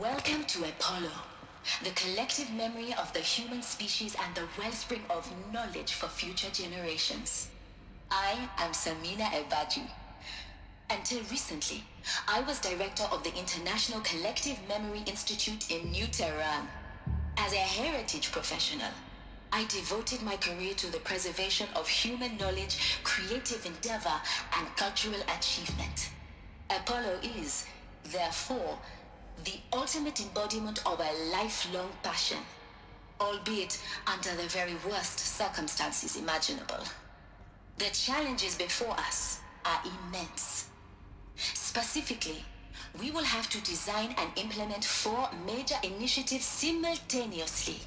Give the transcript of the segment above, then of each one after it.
Welcome to Apollo, the collective memory of the human species and the wellspring of knowledge for future generations. I am Samina Ebaji. Until recently, I was director of the International Collective Memory Institute in New Tehran. As a heritage professional, I devoted my career to the preservation of human knowledge, creative endeavor, and cultural achievement. Apollo is, therefore, the ultimate embodiment of a lifelong passion, albeit under the very worst circumstances imaginable. The challenges before us are immense. Specifically, we will have to design and implement 4 major initiatives simultaneously.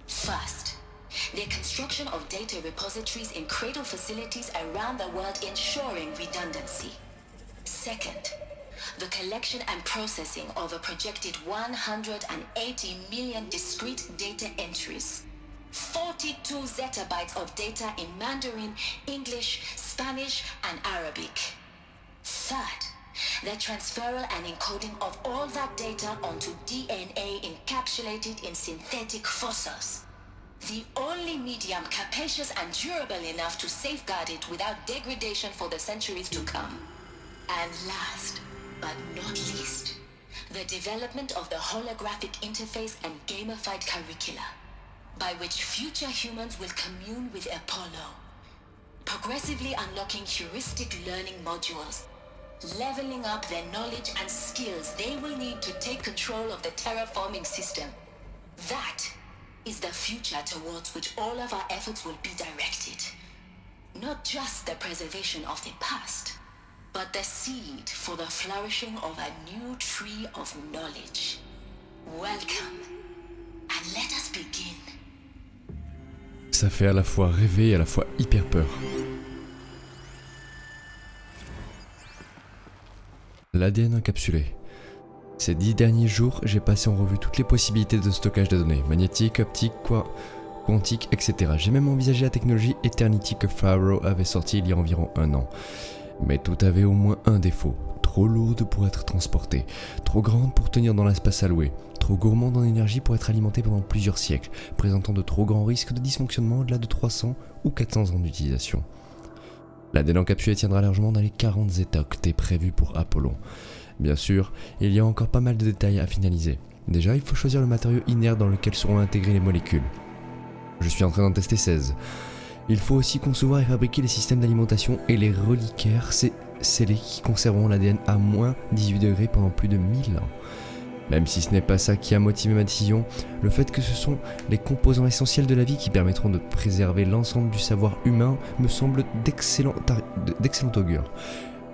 First, the construction of data repositories in cradle facilities around the world ensuring redundancy. Second, the collection and processing of a projected 180 million discrete data entries. 42 zettabytes of data in Mandarin, English, Spanish, and Arabic. Third, the transferal and encoding of all that data onto DNA encapsulated in synthetic fossils. The only medium capacious and durable enough to safeguard it without degradation for the centuries to come. And last, but not least, the development of the holographic interface and gamified curricula, by which future humans will commune with Apollo, progressively unlocking heuristic learning modules, leveling up their knowledge and skills they will need to take control of the terraforming system. That is the future towards which all of our efforts will be directed. Not just the preservation of the past, but the seed for the flourishing of a new tree of knowledge. Welcome, and let us begin. Ça fait à la fois rêver et à la fois hyper peur. L'ADN encapsulé. Ces 10 derniers jours, j'ai passé en revue toutes les possibilités de stockage de données, magnétiques, optiques, quantiques, etc. J'ai même envisagé la technologie Eternity que Pharaoh avait sortie il y a environ 1 an. Mais tout avait au moins un défaut, trop lourde pour être transportée, trop grande pour tenir dans l'espace alloué, trop gourmande en énergie pour être alimentée pendant plusieurs siècles, présentant de trop grands risques de dysfonctionnement au-delà de 300 ou 400 ans d'utilisation. L'ADN encapsulé tiendra largement dans les 40 zeta-octets prévus pour Apollon. Bien sûr, il y a encore pas mal de détails à finaliser. Déjà, il faut choisir le matériau inerte dans lequel seront intégrées les molécules. Je suis en train d'en tester 16. Il faut aussi concevoir et fabriquer les systèmes d'alimentation et les reliquaires scellés qui conserveront l'ADN à moins 18 degrés pendant plus de 1000 ans. Même si ce n'est pas ça qui a motivé ma décision, le fait que ce sont les composants essentiels de la vie qui permettront de préserver l'ensemble du savoir humain me semble d'excellent augure.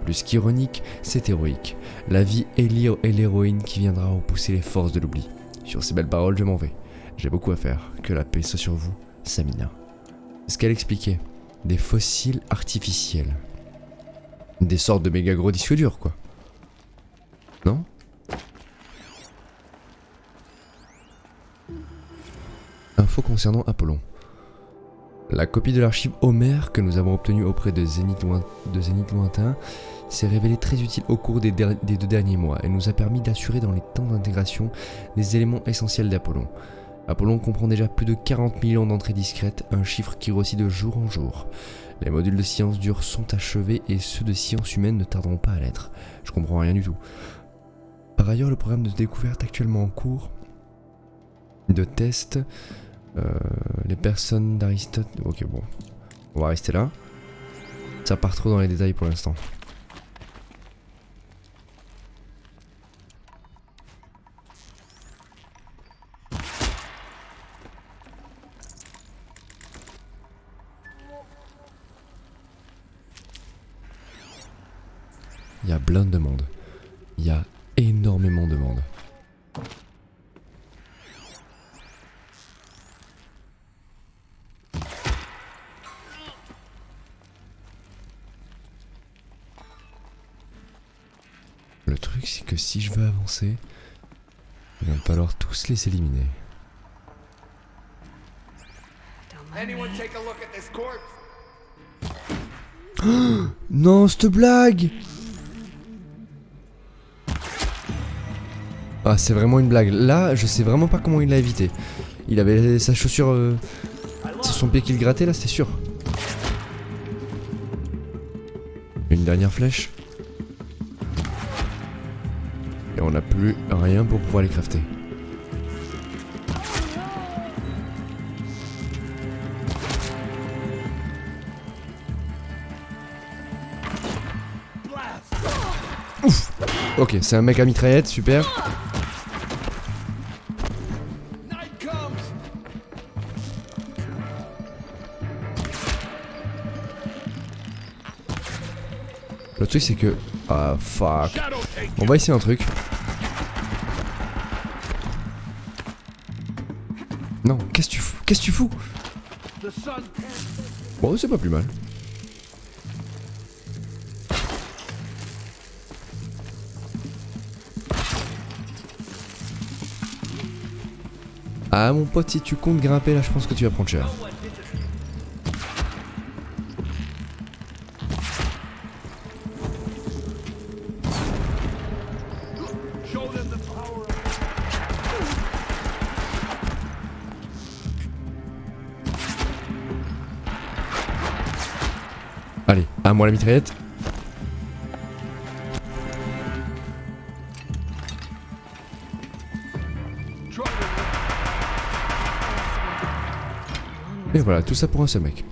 Plus qu'ironique, c'est héroïque. La vie est l'héroïne qui viendra repousser les forces de l'oubli. Sur ces belles paroles, je m'en vais. J'ai beaucoup à faire. Que la paix soit sur vous, Samina. Ce qu'elle expliquait, des fossiles artificiels. Des sortes de méga gros disques durs, quoi. Non ? Info concernant Apollon. La copie de l'archive Homer que nous avons obtenue auprès de Zénith Lointain s'est révélée très utile au cours des 2 derniers mois et nous a permis d'assurer dans les temps d'intégration les éléments essentiels d'Apollon. Apollon comprend déjà plus de 40 millions d'entrées discrètes, un chiffre qui grossit de jour en jour. Les modules de sciences dures sont achevés et ceux de sciences humaines ne tarderont pas à l'être. Je comprends rien du tout. Par ailleurs, le programme de découverte actuellement en cours de test, les personnes d'Aristote... Ok, bon, on va rester là. Ça part trop dans les détails pour l'instant. Il y a plein de monde. Il y a énormément de monde. Le truc, c'est que si je veux avancer, il va me falloir tous les éliminer. Oh, non, cette blague! Ah, c'est vraiment une blague. Là, je sais vraiment pas comment il l'a évité. Il avait sa chaussure... C'est son pied qu'il grattait, là, c'était sûr. Une dernière flèche. Et on n'a plus rien pour pouvoir les crafter. Ouf. Ok, c'est un mec à mitraillette, super. Le truc c'est que... Ah fuck. On va essayer un truc. Non, qu'est-ce que tu fous? Qu'est-ce que tu fous? Bon, c'est pas plus mal. Ah mon pote, si tu comptes grimper là, je pense que tu vas prendre cher. Allez, à moi la mitraillette. Et voilà, tout ça pour un seul mec.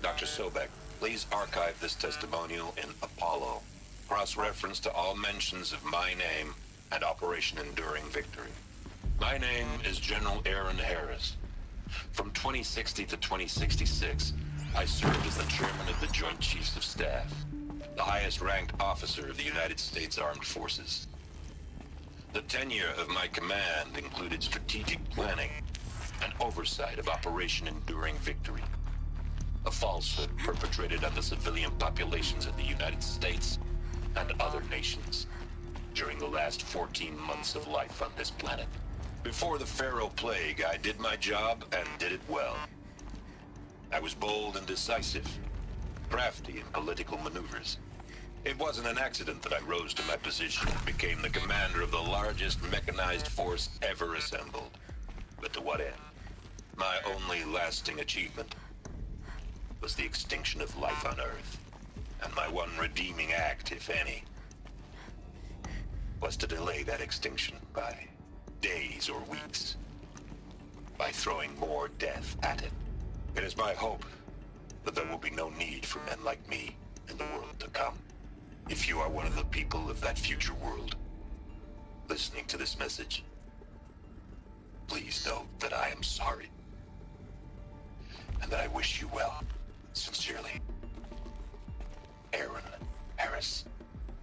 Dr. Sobek, please archive this testimonial in Apollo. Cross-reference to all mentions of my name and Operation Enduring Victory. My name is General Aaron Harris. From 2060 to 2066, I served as the chairman of the Joint Chiefs of Staff, the highest-ranked officer of the United States Armed Forces. The tenure of my command included strategic planning and oversight of Operation Enduring Victory, a falsehood perpetrated on the civilian populations of the United States and other nations during the last 14 months of life on this planet. Before the Pharaoh Plague, I did my job and did it well. I was bold and decisive, crafty in political maneuvers. It wasn't an accident that I rose to my position and became the commander of the largest mechanized force ever assembled. But to what end? My only lasting achievement was the extinction of life on Earth. And my one redeeming act, if any, was to delay that extinction by days or weeks, by throwing more death at it. It is my hope that there will be no need for men like me in the world to come. If you are one of the people of that future world listening to this message, please know that I am sorry and that I wish you well. Sincerely, Aaron Harris.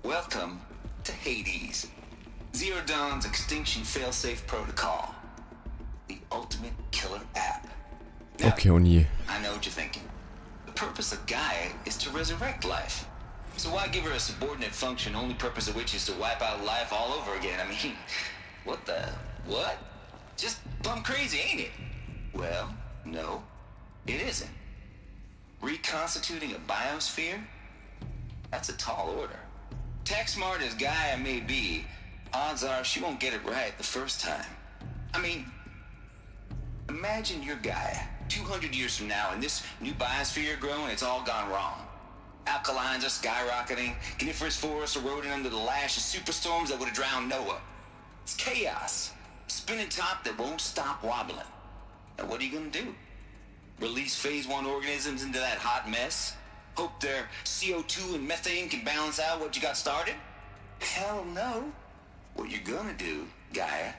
Welcome to Hades, Zero Dawn's extinction failsafe protocol, the ultimate killer app. Now, Ok, on y est. I know what you're thinking. The purpose of Gaia is to resurrect life. So why give her a subordinate function, only purpose of which is to wipe out life all over again? I mean, what? Just plumb crazy, ain't it? Well, no, it isn't. Reconstituting a biosphere? That's a tall order. Tech smart as Gaia may be, odds are she won't get it right the first time. I mean, imagine you're Gaia, 200 years from now, and this new biosphere growing, it's all gone wrong. Alkalines are skyrocketing, coniferous forests eroding under the lash of superstorms that would have drowned Noah. It's chaos, spinning top that won't stop wobbling. Now what are you gonna do? Release phase 1 organisms into that hot mess? Hope their CO2 and methane can balance out what you got started? Hell no. What you're gonna do, Gaia,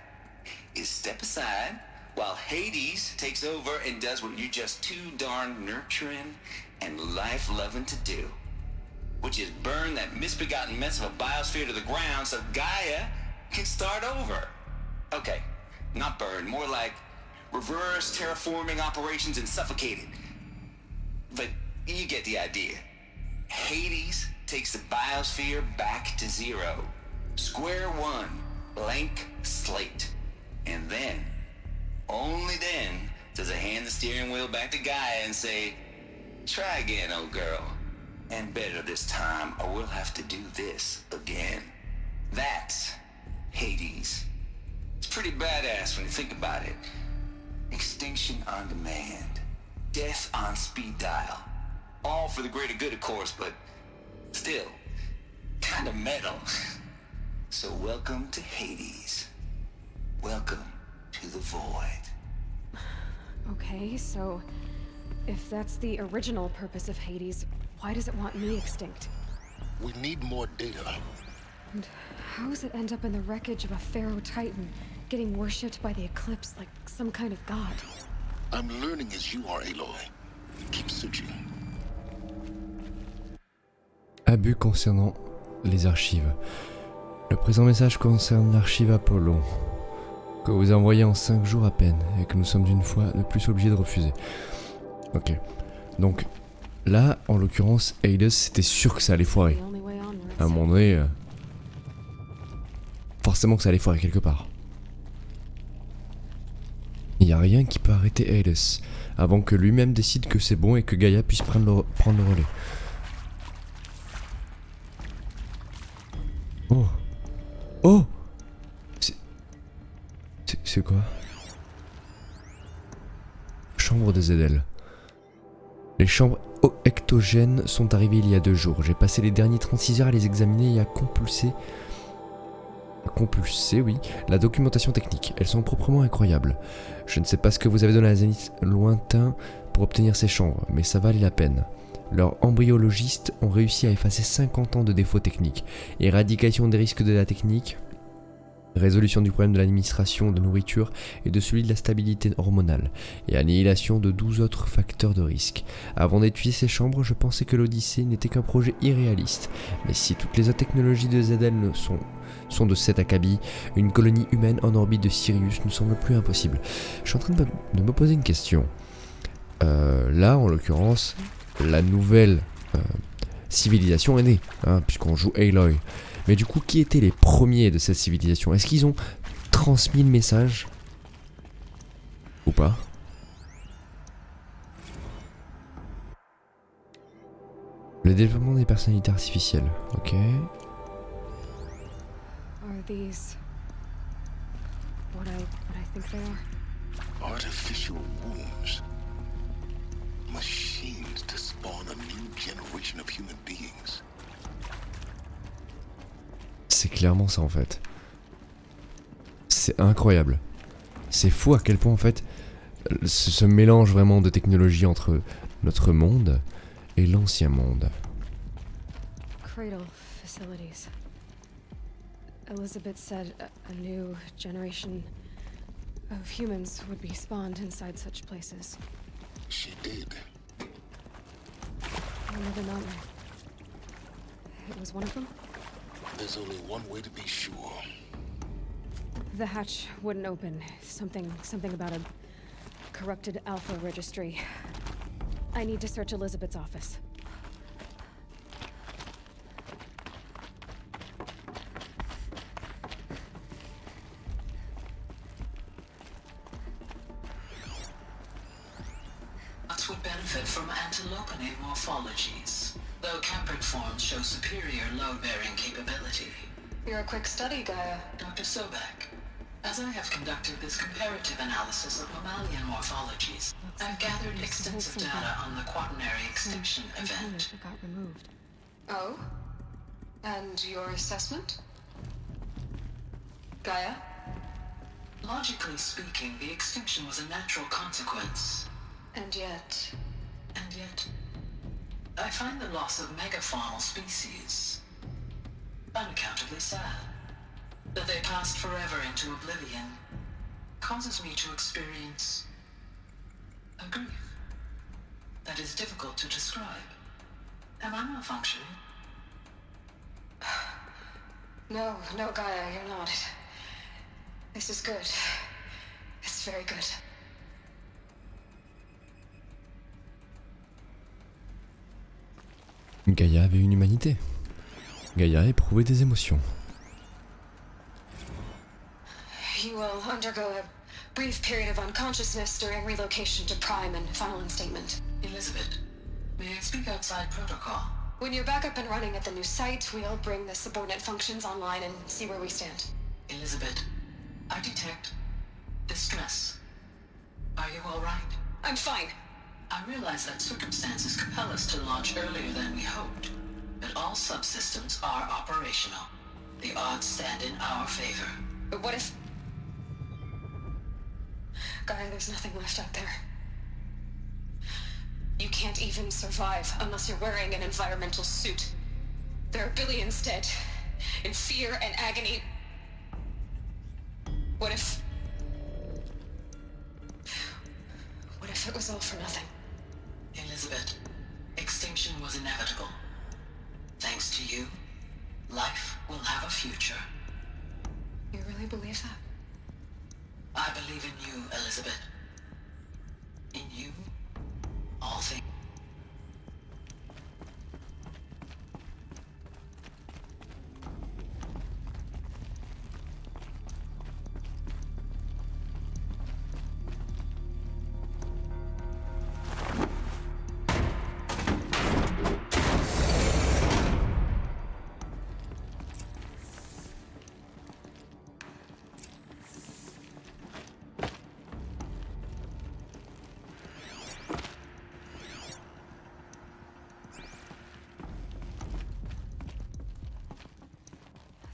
is step aside while Hades takes over and does what you're just too darn nurturing and life-loving to do, which is burn that misbegotten mess of a biosphere to the ground so Gaia can start over. Okay, not burn, more like reverse terraforming operations and suffocate it. But you get the idea. Hades takes the biosphere back to zero. Square one, blank slate. And then, only then, does it hand the steering wheel back to Gaia and say, try again, old girl. And better this time, or we'll have to do this again. That's Hades. It's pretty badass when you think about it. Extinction on demand. Death on speed dial. All for the greater good, of course, but still, kind of metal. So welcome to Hades. Welcome to the void. Okay, so if that's the original purpose of Hades, why does it want me extinct? We need more data. And how does it end up in the wreckage of a Pharaoh Titan, getting worshipped by the Eclipse like some kind of god? I'm learning as you are, Aloy. Keep searching. Abus concernant les archives. Le présent message concerne l'archive Apollon, que vous envoyez en 5 jours à peine, et que nous sommes d'une fois de plus obligés de refuser. Ok. Donc, là, en l'occurrence, Hades, c'était sûr que ça allait foirer. À un moment donné, forcément que ça allait foirer quelque part. Il n'y a rien qui peut arrêter Hades, avant que lui-même décide que c'est bon et que Gaïa puisse prendre le relais. Oh. Oh. C'est quoi? Chambre de ZL. Les chambres ectogènes sont arrivées il y a 2 jours. J'ai passé les derniers 36 heures à les examiner et à compulser, oui, la documentation technique. Elles sont proprement incroyables. Je ne sais pas ce que vous avez donné à Zénith lointain pour obtenir ces chambres, mais ça valait la peine. Leurs embryologistes ont réussi à effacer 50 ans de défauts techniques, éradication des risques de la technique, résolution du problème de l'administration de nourriture et de celui de la stabilité hormonale, et annihilation de 12 autres facteurs de risque. Avant d'étudier ces chambres, je pensais que l'Odyssée n'était qu'un projet irréaliste. Mais si toutes les autres technologies de ZL sont de cet acabit, une colonie humaine en orbite de Sirius ne semble plus impossible. Je suis en train de me poser une question. Là, en l'occurrence, la nouvelle civilisation est née, hein, puisqu'on joue Aloy. Mais du coup, qui étaient les premiers de cette civilisation? Est-ce qu'ils ont transmis le message? Ou pas? Le développement des personnalités artificielles, ok. Are these what I think they are? Artificial wombs. Machines to spawn a new generation of human beings. C'est clairement ça en fait. C'est incroyable. C'est fou à quel point en fait ce mélange vraiment de technologie entre notre monde et l'ancien monde. Cradle facilities. Elizabeth said a new generation of humans would be spawned inside such places. She did. Another mountain. It was one of them? There's only one way to be sure. The hatch wouldn't open. Something about a corrupted alpha registry. I need to search Elizabeth's office. Nuts would benefit from antilopenate morphologies, though Camprid forms show superior load-bearing capability. You're a quick study, Gaia. Dr. Sobek, as I have conducted this comparative analysis of mammalian morphologies, I've gathered extensive data on the quaternary extinction event. That got removed. Oh? And your assessment? Gaia? Logically speaking, the extinction was a natural consequence. And yet, I find the loss of megafaunal species unaccountably sad. That they passed forever into oblivion causes me to experience a grief that is difficult to describe. Am I malfunctioning? no, Gaia, you're not. This is good. It's very good. Gaïa avait une humanité. Gaïa éprouvait des émotions. You will undergo a Brief period of unconsciousness during relocation to Prime and final instatement. Elizabeth, may I speak outside protocol? When you're back up and running at the new site, we'll bring the subordinate functions online and see where we stand. Elizabeth, I detect distress. Are you all right? I'm fine. I realize that circumstances compel us to launch earlier than we hoped, but all subsystems are operational. The odds stand in our favor. But what if... Guy, there's nothing left out there. You can't even survive unless you're wearing an environmental suit. There are billions dead, in fear and agony. What if it was all for nothing? Elizabeth, extinction was inevitable. Thanks to you, life will have a future. You really believe that? I believe in you, Elizabeth. In you, all things.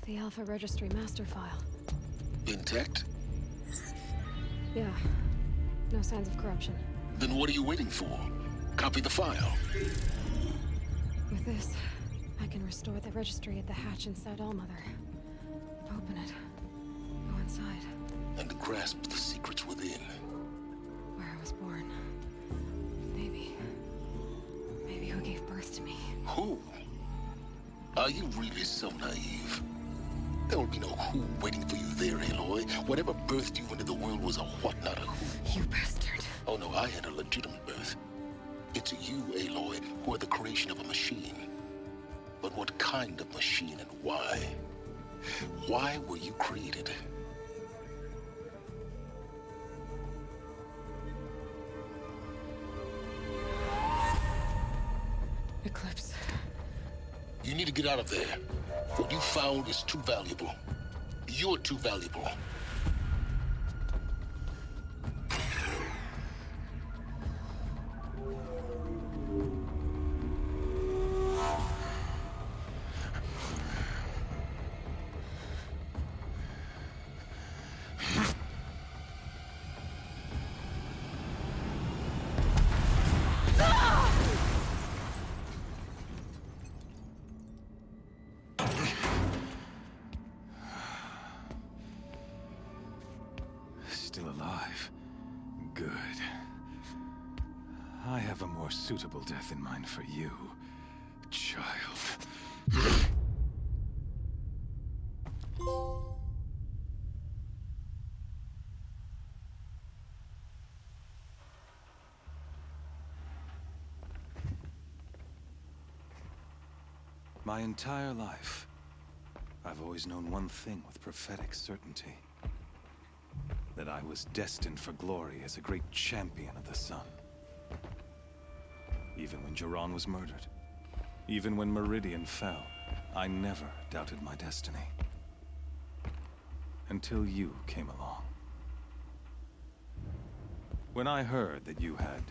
The Alpha Registry master file. Intact? Yeah. No signs of corruption. Then what are you waiting for? Copy the file. With this, I can restore the registry at the hatch inside Allmother. Open it. Go inside. And grasp the secrets within. Where I was born. Maybe who gave birth to me. Who? Are you really so naive? There will be no who waiting for you there, Aloy. Whatever birthed you into the world was a what, not a who. You bastard. Oh no, I had a legitimate birth. It's you, Aloy, who are the creation of a machine. But what kind of machine and why? Why were you created? Eclipse. You need to get out of there. What you found is too valuable. You're too valuable. Still alive. Good. I have a more suitable death in mind for you, child. My entire life, I've always known one thing with prophetic certainty. That I was destined for glory as a great champion of the sun. Even when Jiran was murdered, even when Meridian fell, I never doubted my destiny. Until you came along. When I heard that you had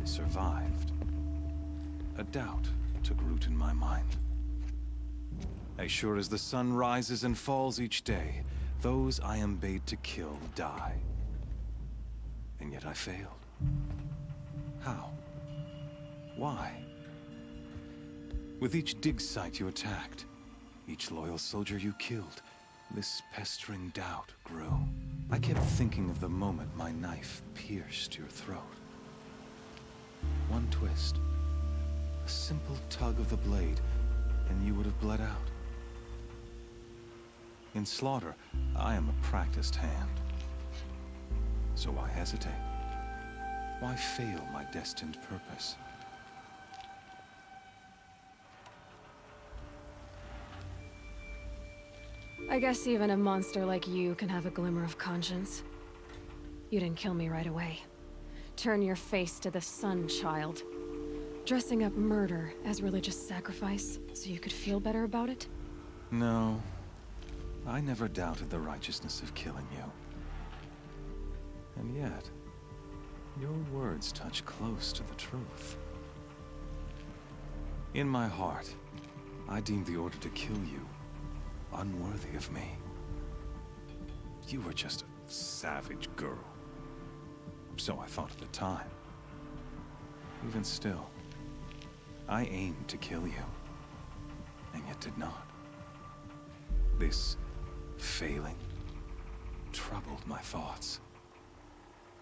survived, a doubt took root in my mind. As sure as the sun rises and falls each day, those I am bade to kill die. And yet I failed. How? Why? With each dig site you attacked, each loyal soldier you killed, this pestering doubt grew. I kept thinking of the moment my knife pierced your throat. One twist, a simple tug of the blade, and you would have bled out. In slaughter, I am a practiced hand. So why hesitate? Why fail my destined purpose? I guess even a monster like you can have a glimmer of conscience. You didn't kill me right away. Turn your face to the sun, child. Dressing up murder as religious sacrifice so you could feel better about it? No. I never doubted the righteousness of killing you. And yet, your words touch close to the truth. In my heart, I deemed the order to kill you unworthy of me. You were just a savage girl. So I thought at the time. Even still, I aimed to kill you, and yet did not. This failing troubled my thoughts,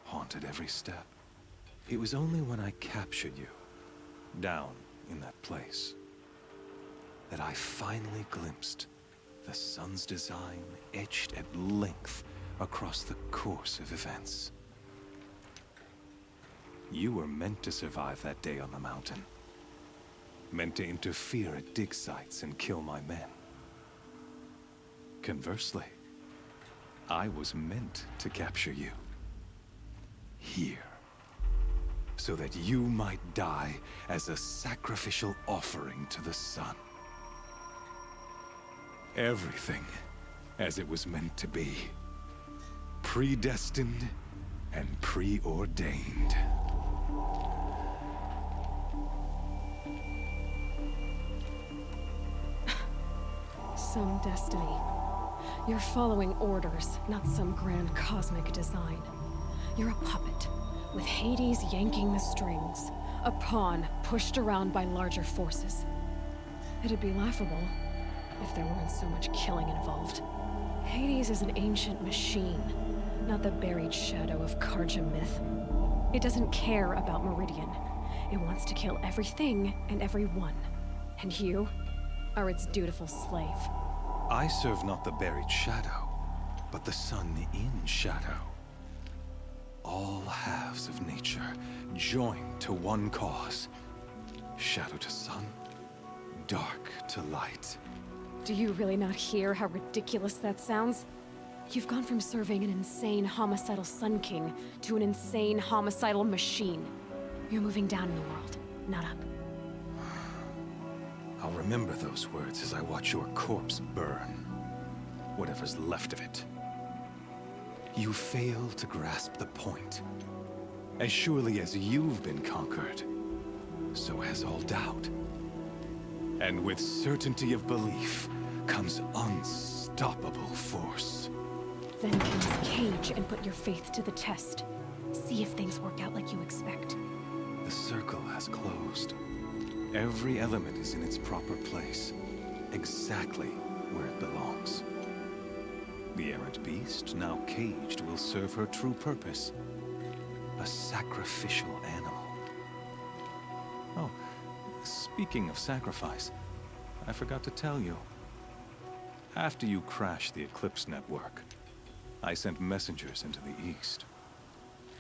haunted every step. It was only when I captured you, down in that place, that I finally glimpsed the sun's design etched at length across the course of events. You were meant to survive that day on the mountain. Meant to interfere at dig sites and kill my men. Conversely, I was meant to capture you. Here. So that you might die as a sacrificial offering to the sun. Everything as it was meant to be. Predestined and preordained. Some destiny. You're following orders, not some grand cosmic design. You're a puppet, with Hades yanking the strings. A pawn pushed around by larger forces. It'd be laughable if there weren't so much killing involved. Hades is an ancient machine, not the buried shadow of Karja myth. It doesn't care about Meridian. It wants to kill everything and everyone. And you are its dutiful slave. I serve not the buried shadow, but the sun in shadow. All halves of nature joined to one cause. Shadow to sun, dark to light. Do you really not hear how ridiculous that sounds? You've gone from serving an insane homicidal Sun King to an insane homicidal machine. You're moving down in the world, not up. I'll remember those words as I watch your corpse burn. Whatever's left of it. You fail to grasp the point. As surely as you've been conquered, so has all doubt. And with certainty of belief comes unstoppable force. Then cast cage and put your faith to the test. See if things work out like you expect. The circle has closed. Every element is in its proper place, exactly where it belongs. The errant beast, now caged, will serve her true purpose. A sacrificial animal. Oh, speaking of sacrifice, I forgot to tell you. After you crashed the Eclipse network, I sent messengers into the east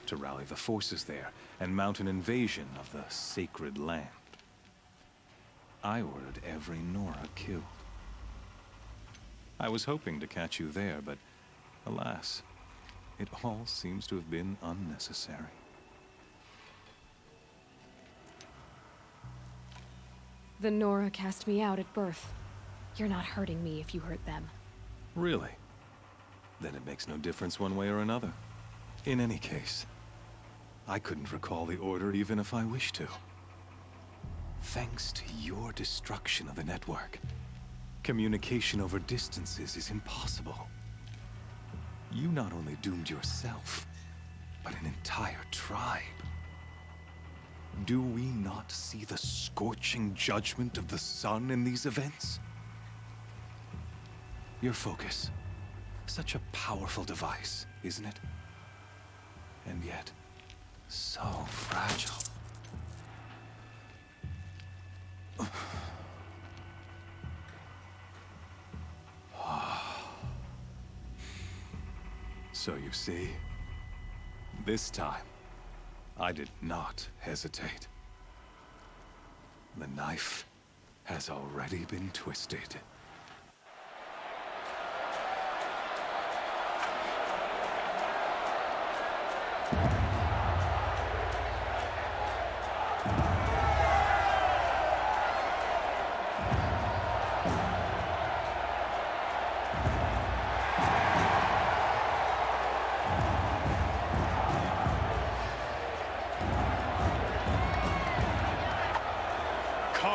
to rally the forces there and mount an invasion of the sacred land. I ordered every Nora killed. I was hoping to catch you there, but alas, it all seems to have been unnecessary. The Nora cast me out at birth. You're not hurting me if you hurt them. Really? Then it makes no difference one way or another. In any case, I couldn't recall the order even if I wished to. Thanks to your destruction of the network, communication over distances is impossible. You not only doomed yourself, but an entire tribe. Do we not see the scorching judgment of the sun in these events? Your focus, such a powerful device, isn't it? And yet, so fragile. So you see, this time, I did not hesitate. The knife has already been twisted.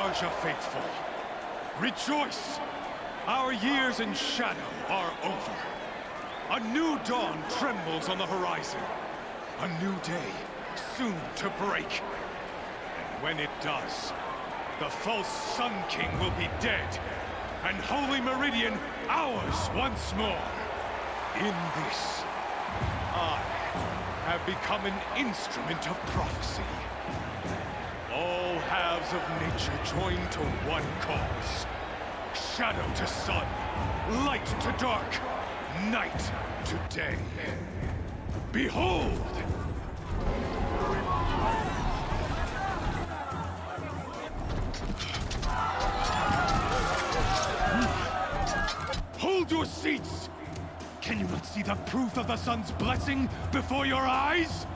Marja faithful, rejoice! Our years in shadow are over. A new dawn trembles on the horizon. A new day soon to break. And when it does, the false Sun King will be dead, and Holy Meridian ours once more. In this, I have become an instrument of prophecy. All halves of nature join to one cause. Shadow to sun, light to dark, night to day. Behold! Hold your seats! Can you not see the proof of the sun's blessing before your eyes?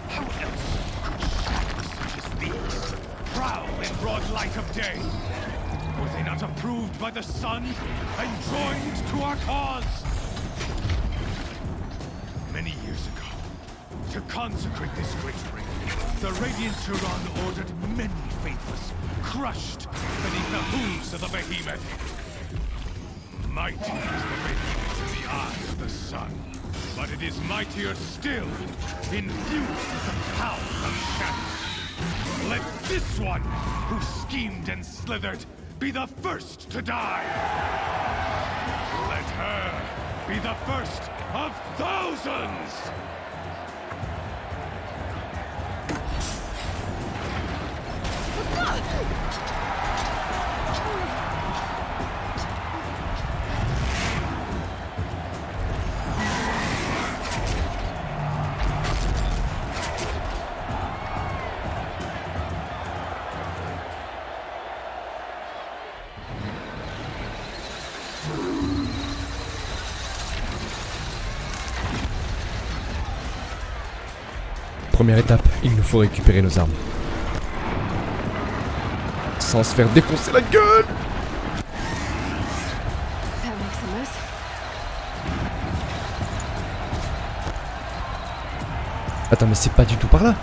How else could shadows such as these prowl in broad light of day? Were they not approved by the sun and joined to our cause? Many years ago, to consecrate this great ring, the Radiant Turon ordered many faithless crushed beneath the hooves of the behemoth. Mighty is the behemoth in the eye of the sun, but it is mightier still, infused with the power of shadow. Let this one, who schemed and slithered, be the first to die. Let her be the first of thousands! Première étape, il nous faut récupérer nos armes. Sans se faire défoncer la gueule. Attends, mais c'est pas du tout par là.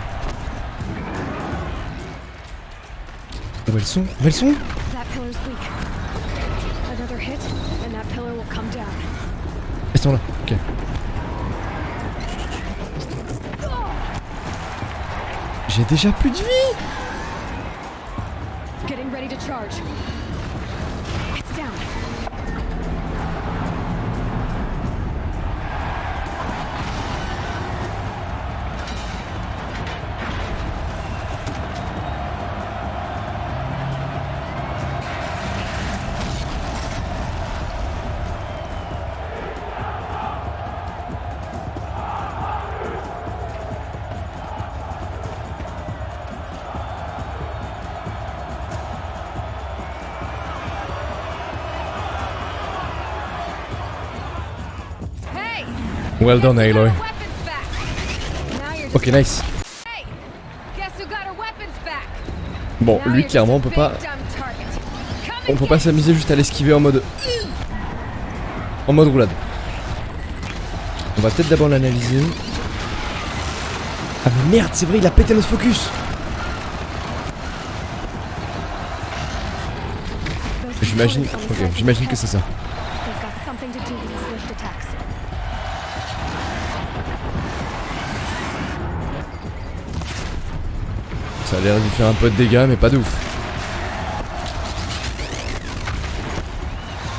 Où elles sont? Où elles sont? Elles sont là, ok. J'ai déjà plus de vie. Getting ready to charge. It's down. Well done, Aloy. Ok, nice. Bon, lui clairement on peut pas s'amuser juste à l'esquiver en mode roulade. On va peut-être d'abord l'analyser. Ah mais merde, c'est vrai, il a pété notre focus. J'imagine que c'est ça. Ça a l'air de lui faire un peu de dégâts, mais pas de ouf.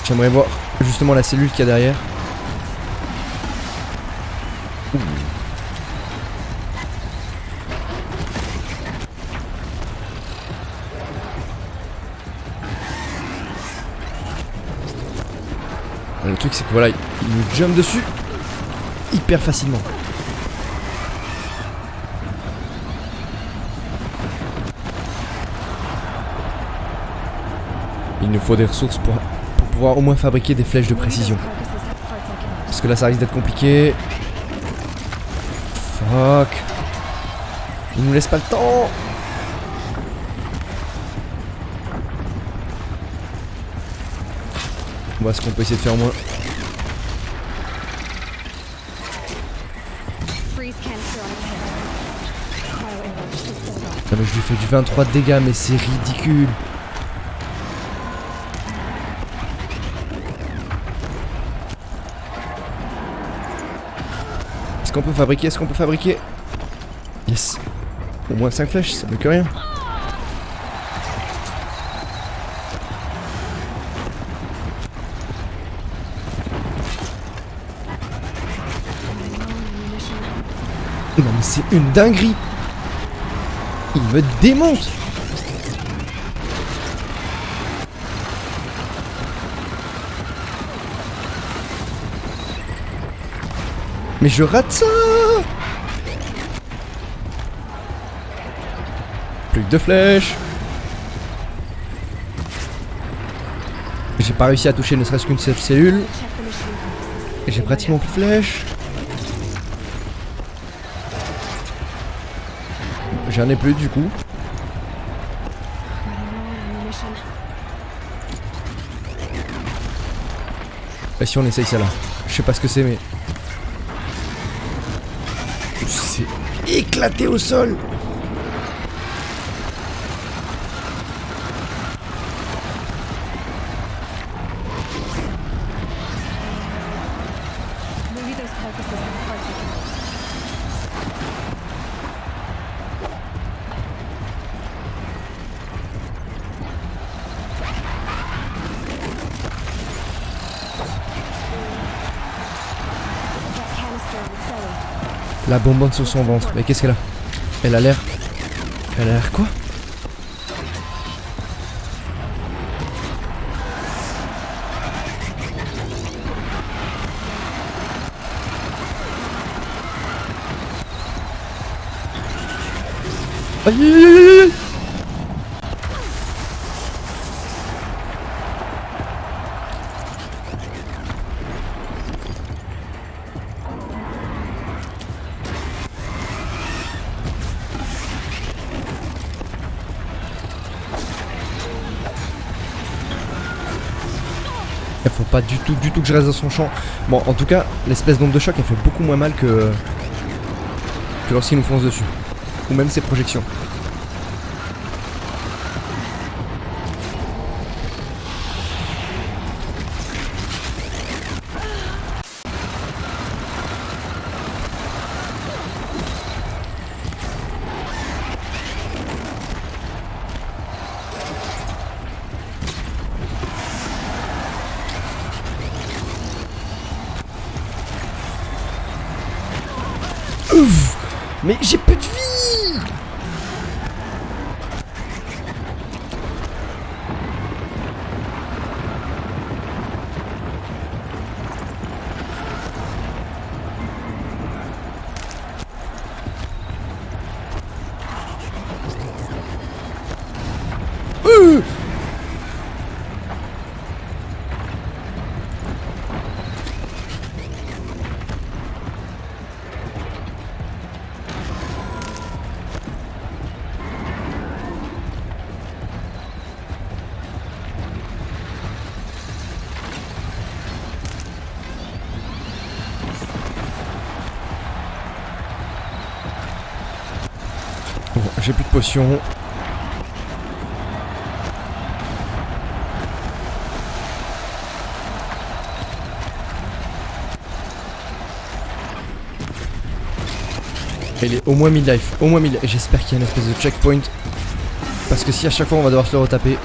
J'aimerais voir justement la cellule qu'il y a derrière. Ouh. Le truc c'est que voilà, il nous jump dessus hyper facilement. Il nous faut des ressources pour pouvoir au moins fabriquer des flèches de précision. Parce que là ça risque d'être compliqué. Fuck. Il nous laisse pas le temps. On voit ce qu'on peut essayer de faire au moins. Ah mais je lui fais du 23 de dégâts mais c'est ridicule. Est-ce qu'on peut fabriquer? Est-ce qu'on peut fabriquer? Yes. Au moins 5 flèches, ça veut que rien. Non mais c'est une dinguerie. Il me démonte. Mais je rate ça. Plus que 2 flèches. J'ai pas réussi à toucher ne serait-ce qu'une seule cellule. Et j'ai pratiquement plus de flèches. J'en ai plus du coup. Et si on essaye celle-là? Je sais pas ce que c'est mais... C'est éclaté au sol. La bonbonne sur son ventre. Mais qu'est-ce qu'elle a? Elle a l'air... Elle a l'air quoi? Aïe aïe aïe aïe aïe. Il faut pas du tout que je reste dans son champ. Bon, en tout cas, l'espèce d'onde de choc, elle fait beaucoup moins mal que lorsqu'il nous fonce dessus. Ou même ses projections. Ouf. Mais j'ai plus de vie. Bon, j'ai plus de potions. Il est au moins 1000 life, au moins 1000. Et j'espère qu'il y a une espèce de checkpoint. Parce que si à chaque fois on va devoir se le retaper.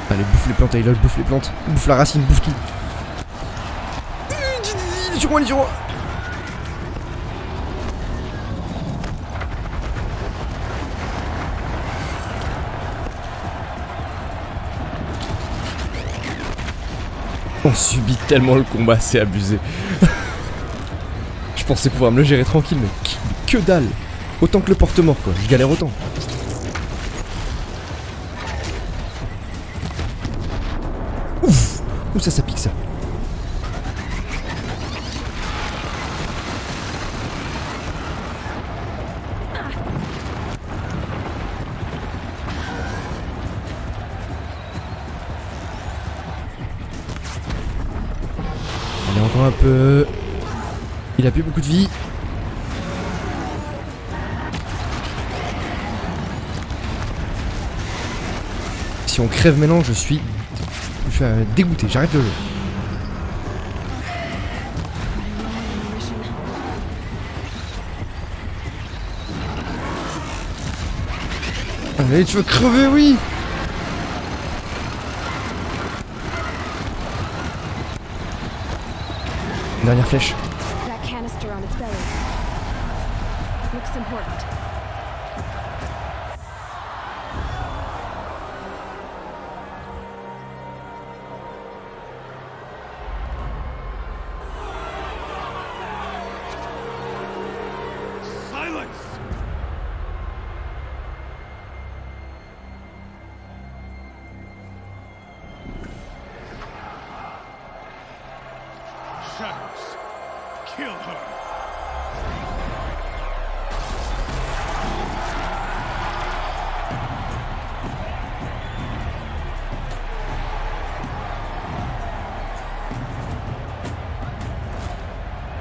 Allez, bouffe les plantes, Taylor, bouffe les plantes. Bouffe la racine, bouffe tout. Il est sur moi, il est sur moi. On subit tellement le combat, c'est abusé. Je pensais pouvoir me le gérer tranquille, mais que dalle. Autant que le porte-mort, quoi. Je galère autant. Ouf. Ouh, ça pique, ça. Allez, encore un peu. Il a plus beaucoup de vie. Si on crève maintenant, je suis suis dégoûté, j'arrête le jeu. Allez, tu veux crever, oui. Dernière flèche. That canister on its belly. Looks important. Silence! Shadows, kill her!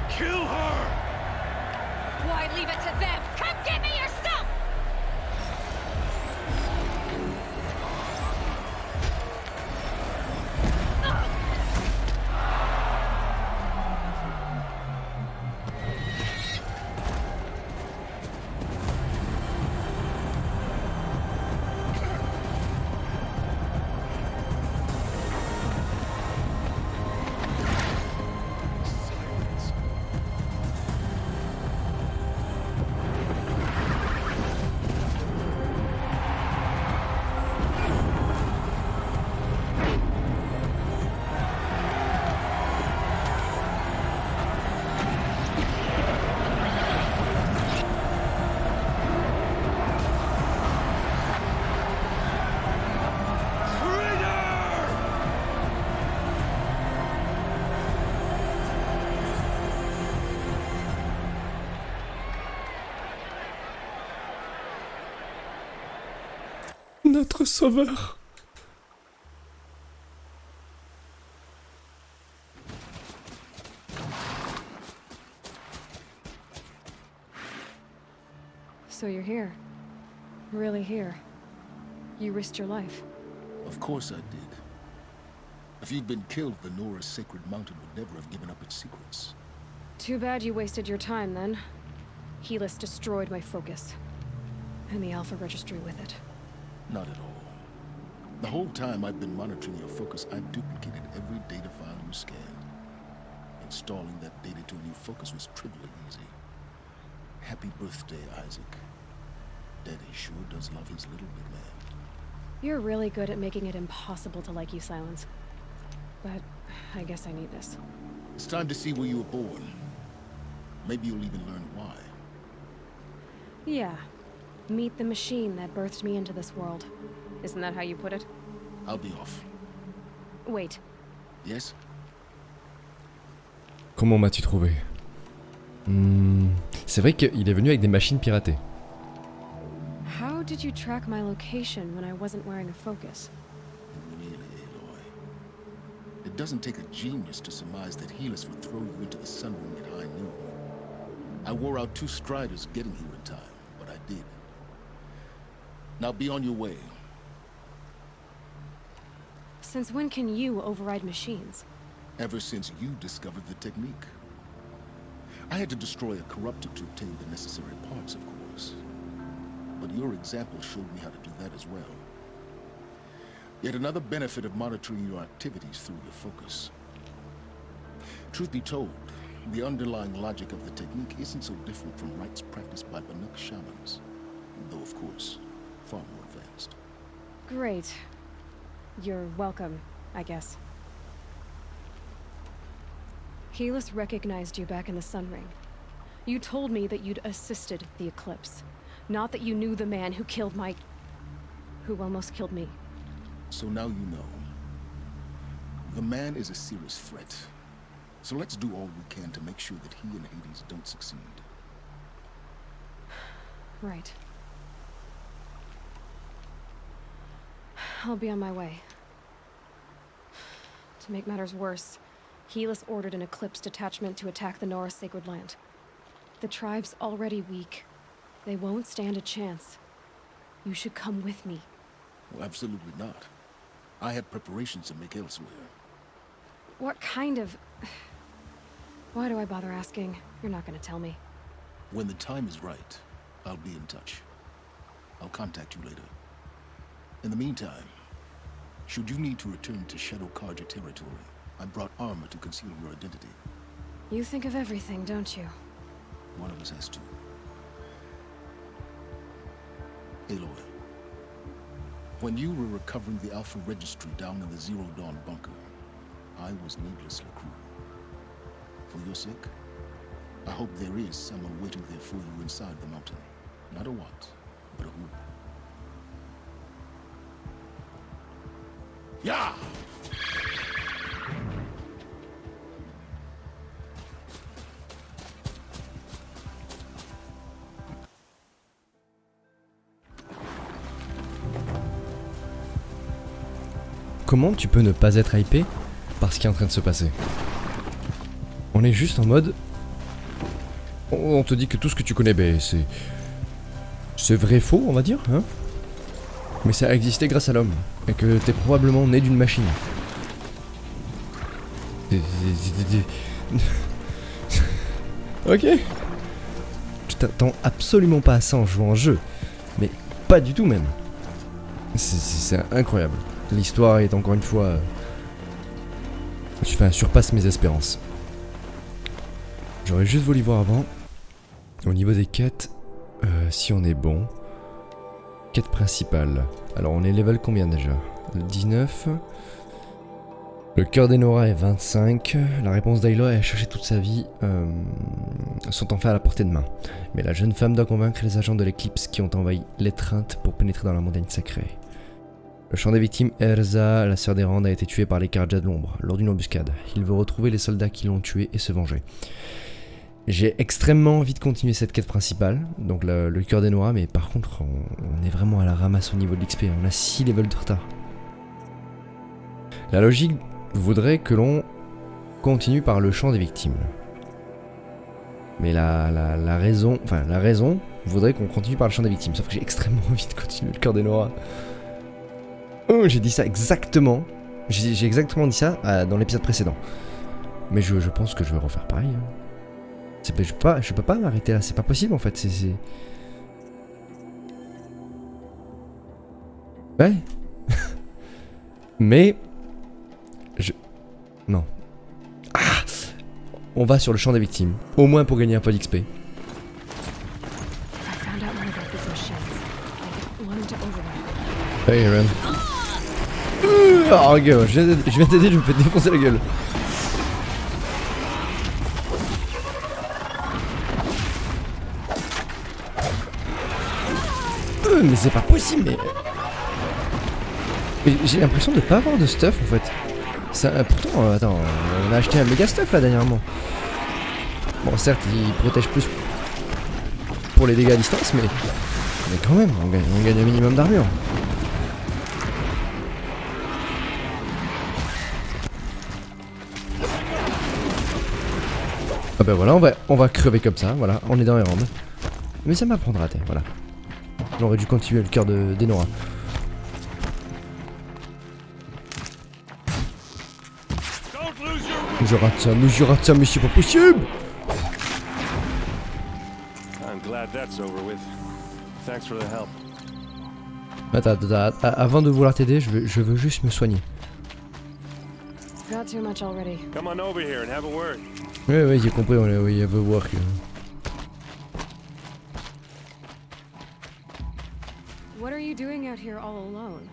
Kill her! Why leave it to them? Come get me yourself! Silence. Notre sauveur. So you're here. Really here. You risked your life. Of course I did. If you'd been killed, the Nora's sacred mountain would never have given up its secrets. Too bad you wasted your time then. Helis destroyed my focus. And the Alpha Registry with it. Not at all. The whole time I've been monitoring your focus, I've duplicated every data file you scanned. Installing that data to a new focus was trivially easy. Happy birthday, Isaac. Daddy sure does love his little big man. You're really good at making it impossible to like you, Silence. But I guess I need this. It's time to see where you were born. Maybe you'll even learn why. Yeah. Meet the machine that birthed me into this world. Isn't that how you put it? I'll be off. Wait. Yes? Comment m'as-tu trouvé? C'est vrai qu'il est venu avec des machines piratées. How did you track my location when I wasn't wearing a focus? Really, Aloy. It doesn't take a genius to surmise that Helis would throw you into the sunroom at high noon. I wore out 2 striders getting here in time, but I did. Now be on your way. Since when can you override machines? Ever since you discovered the technique. I had to destroy a corruptor to obtain the necessary parts, of course. But your example showed me how to do that as well. Yet another benefit of monitoring your activities through your focus. Truth be told, the underlying logic of the technique isn't so different from rites practiced by Banuk shamans, though of course, far more advanced. Great. You're welcome, I guess. Helis recognized you back in the Sun Ring. You told me that you'd assisted the Eclipse. Not that you knew the man who killed who almost killed me. So now you know. The man is a serious threat. So let's do all we can to make sure that he and Hades don't succeed. Right. I'll be on my way. To make matters worse, Helis ordered an Eclipse detachment to attack the Nora Sacred Land. The tribe's already weak. They won't stand a chance. You should come with me. Well, absolutely not. I had preparations to make elsewhere. What kind of... Why do I bother asking? You're not gonna tell me. When the time is right, I'll be in touch. I'll contact you later. In the meantime, should you need to return to Shadow Karja territory, I brought armor to conceal your identity. You think of everything, don't you? One of us has to. Aloy, when you were recovering the Alpha Registry down in the Zero Dawn bunker, I was needlessly cruel. For your sake, I hope there is someone waiting there for you inside the mountain. Not a what, but a who. Yeah! Comment tu peux ne pas être hypé par ce qui est en train de se passer? On est juste en mode... On te dit que tout ce que tu connais, ben c'est vrai faux, on va dire, hein? Mais ça a existé grâce à l'homme, et que t'es probablement né d'une machine. Ok. Tu t'attends absolument pas à ça en jouant un jeu, mais pas du tout même. C'est incroyable. L'histoire est encore une fois... surpasse mes espérances. J'aurais juste voulu voir avant, au niveau des quêtes, si on est bon. Quête principale. Alors on est level combien déjà? 19. Le cœur d'Enora est 25. La réponse d'Ayla à chercher toute sa vie sont en fait à la portée de main. Mais la jeune femme doit convaincre les agents de l'éclipse qui ont envahi l'étreinte pour pénétrer dans la montagne sacrée. Le champ des victimes, Erza, la sœur d'Erand, a été tuée par les Karja de l'ombre lors d'une embuscade. Il veut retrouver les soldats qui l'ont tué et se venger. J'ai extrêmement envie de continuer cette quête principale, donc le cœur d'Enora, mais par contre on est vraiment à la ramasse au niveau de l'XP, on a 6 levels de retard. La logique voudrait que l'on continue par le champ des victimes. Mais la raison voudrait qu'on continue par le champ des victimes, sauf que j'ai extrêmement envie de continuer le cœur d'Enora. Oh, j'ai dit ça exactement, j'ai exactement dit ça dans l'épisode précédent. Mais je pense que je vais refaire pareil. Hein. Je peux pas m'arrêter là, c'est pas possible en fait, c'est... Ouais. Mais... Non. Ah, on va sur le champ des victimes, au moins pour gagner un peu d'XP. Hey Aaron. Oh gars, je viens t'aider, je me fais défoncer la gueule. Mais c'est pas possible, mais j'ai l'impression de pas avoir de stuff en fait. Ça, pourtant, attends, on a acheté un méga stuff là dernièrement. Bon, certes, il protège plus pour les dégâts à distance, mais quand même, on gagne un minimum d'armure. Ah bah voilà, on va crever comme ça, voilà, on est dans les rangs. Mais ça m'apprendra, voilà. J'aurais dû continuer le cœur d'Enora. Je rate ça, mais c'est pas possible! Attends, avant de vouloir t'aider, je veux juste me soigner. Oui, j'ai compris, il veut voir que... What are you doing out here all alone?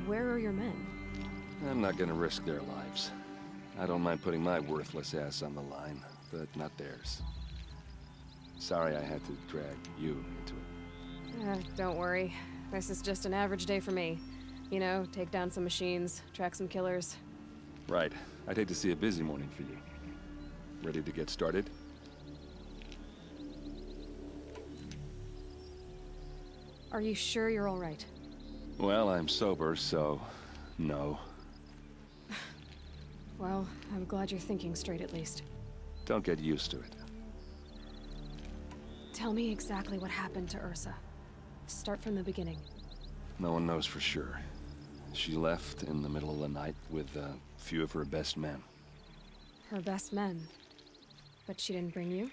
Where are your men? I'm not gonna risk their lives. I don't mind putting my worthless ass on the line, but not theirs. Sorry I had to drag you into it. Don't worry. This is just an average day for me. You know, take down some machines, track some killers. Right. I'd hate to see a busy morning for you. Ready to get started? Are you sure you're all right? Well, I'm sober, so no. Well, I'm glad you're thinking straight at least. Don't get used to it. Tell me exactly what happened to Ursa. Start from the beginning. No one knows for sure. She left in the middle of the night with a few of her best men. Her best men? But she didn't bring you?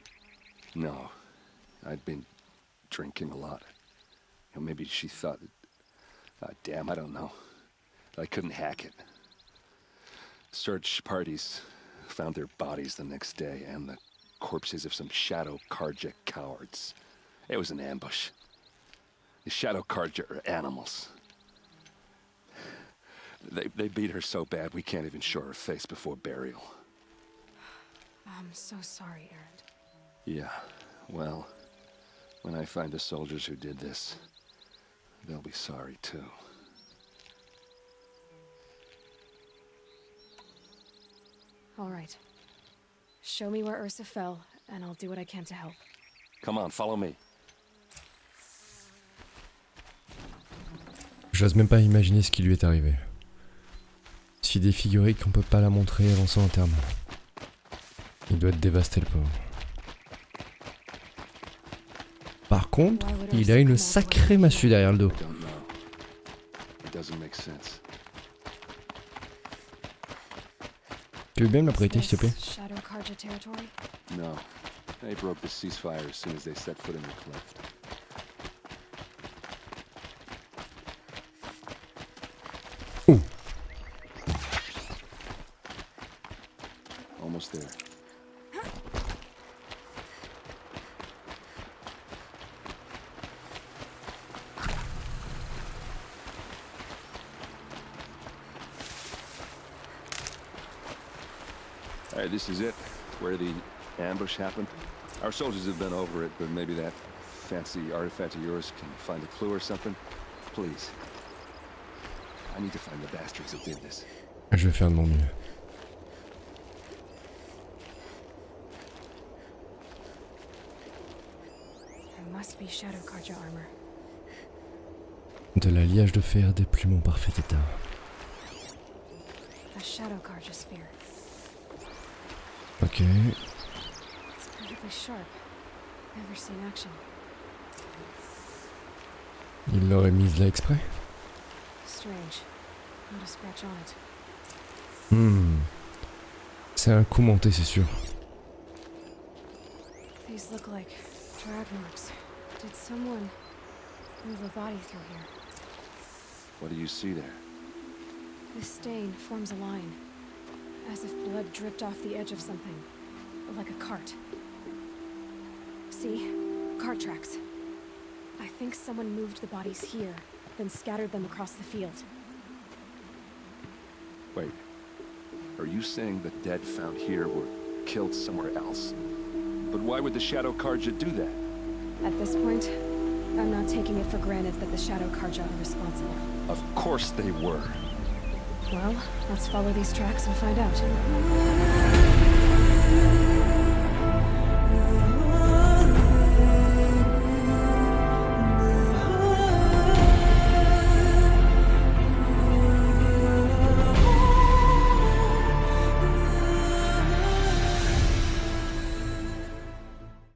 No. I'd been drinking a lot. Maybe she thought... damn, I don't know. I couldn't hack it. Search parties found their bodies the next day, and the corpses of some Shadow Karja cowards. It was an ambush. The Shadow Karja are animals. They beat her so bad we can't even show her face before burial. I'm so sorry, Erend. Yeah, well, when I find the soldiers who did this, they'll be sorry too. All right. Show me where Ursa fell, and I'll do what I can to help. Come on, follow me. J'ose même pas imaginer ce qui lui est arrivé. Il suffit défigurer qu'on peut pas la montrer avant son enterrement. Il doit être dévasté le pauvre. Par contre, il a une sacrée massue derrière le dos. Tu veux bien me la prêter, s'il te plaît? No. They broke the ceasefire as soon as they set foot in the cleft. Ouh. Almost there. Alright, this is it. Where the ambush happened. Our soldiers have been over it, but maybe that fancy artifact of yours can find a clue or something. Please. I need to find the bastards that did this. Je vais faire de mon mieux. Must be Shadow Karja armor. De l'alliage de fer, des plumes en parfait état. A Shadow Karja spear. Ok. It's perfectly sharp. Never seen action. Il l'aurait mise là exprès. Strange. Not a scratch on it. C'est un coup monté, c'est sûr. These look like drag marks. Did someone move a body through here? What do you see there? This stain forms a line, as if blood dripped off the edge of something, like a cart. See? Cart tracks. I think someone moved the bodies here, then scattered them across the field. Wait. Are you saying the dead found here were killed somewhere else? But why would the Shadow Karja do that? At this point, I'm not taking it for granted that the Shadow Karja are responsible. Of course they were. Well, let's follow these tracks and find out.